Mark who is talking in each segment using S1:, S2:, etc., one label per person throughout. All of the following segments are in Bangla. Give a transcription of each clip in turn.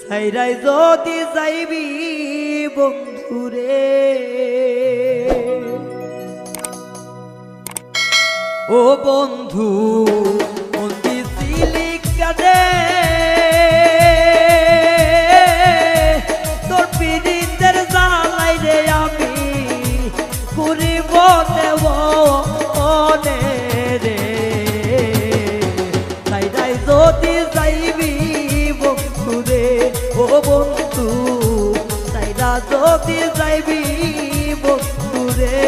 S1: ছাইরাই যদি যাইবি বন্ধুরে ও বন্ধু মন্দি দিলি কাজে তোর পীড়িতের জ্বালাই রে আমি ঘুরিব দেব রে ছাইরাই যদি যাইবি বন্ধুরে ও বন্ধু ছাইরা যদি যাইবি বন্ধুরে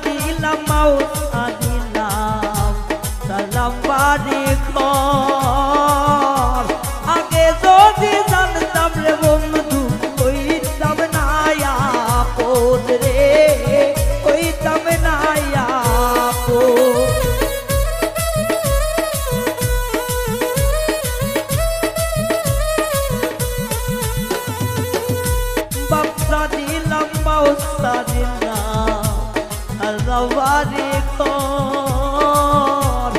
S1: দিলাম মাউসা দিলাম সালাম বাড়ি ঘর আগে যদি জানতাম রে বন্ধু কইতাম না আপন রে কইতাম না আপন বাপসা দিলাম মাউসা দিলাম বাড়ি ঘর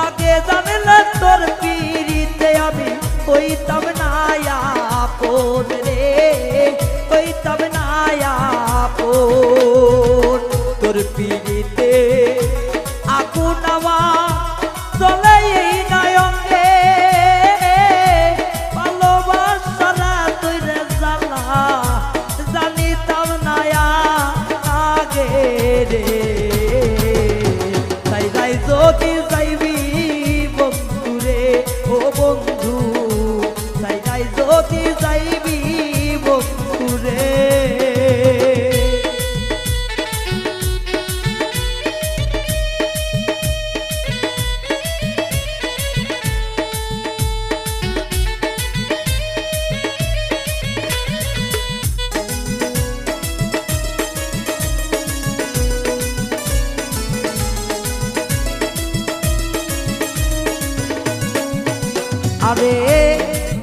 S1: আগে জানলে তোর পিড়িতে আমি কইতাম না আপন রে কইতাম না আপন তোর পিড়িতে আগুন আমার চলে এই নয়ঙ্গে ভালোবাসারা তুই রে জ্বালা জানিতাম না আগে রে যদি যাইবি বন্ধুরে ও বন্ধু ছাইরাই যদি যাইবি বন্ধুরে আরে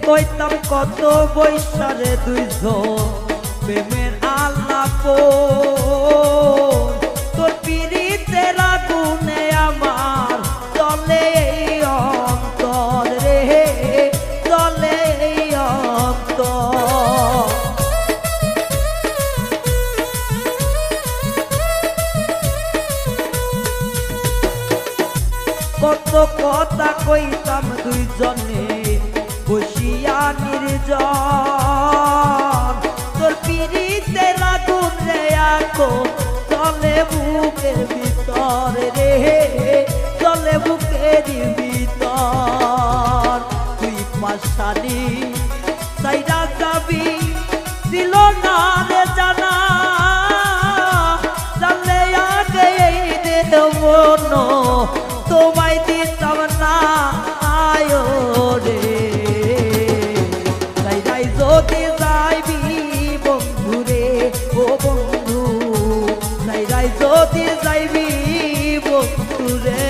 S1: কইতাম কত বৈশারে দুইজন প্রেমের আলাপ তোর পিড়িতের আগুনে আমার চলে এই অন্তর রে চলে এই অন্তর কত কথা কইতাম দুইজনে বসিয়া নির্জন তোর পিড়িতে লাগুন রে এখন চলে বুকের ভিতর রে চলে বুকের ভিতর তুই পাশালি সাইরা যাবি ছিল না রে জানা জানলে আগে এই দেব তোমায় দিতাম না আয় রে ছাইরাই যদি যাইবি বন্ধুরে ও বন্ধু ছাইরাই যদি যাইবি বন্ধুরে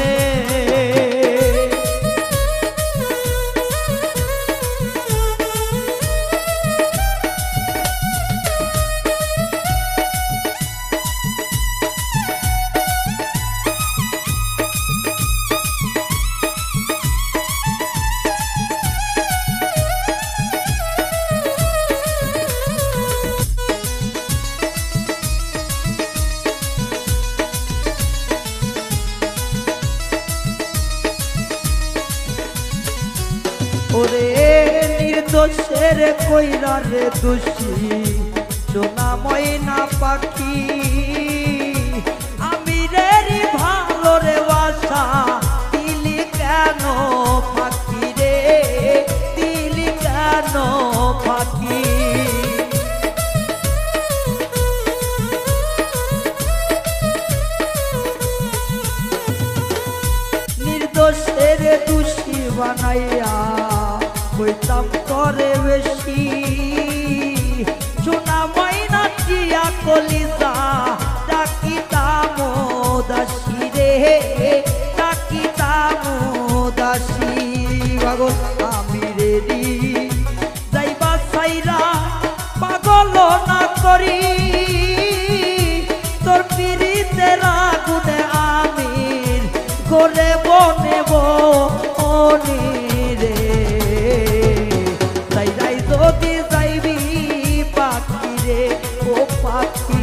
S1: ওরে নির্দোষের কইরা রে দোষী সোনা ময়না পাখি আমি রে ভালো রে বাসা দিলি কেন পাখি রে দিলি কেন পাখি বানাইয়া কইতাম করে বেশি সোনা ময়না টিয়া কলিজা ডাকিতাম দাসী রে ডাকিতাম দাসী পাগল আমি রেডি যাইবা সাইরা পাগল না করি তোর পিরিতের আগুনে আমির করে বনে বনি রে সাইরাই যদি যাইবি পাখি রে ও পাখি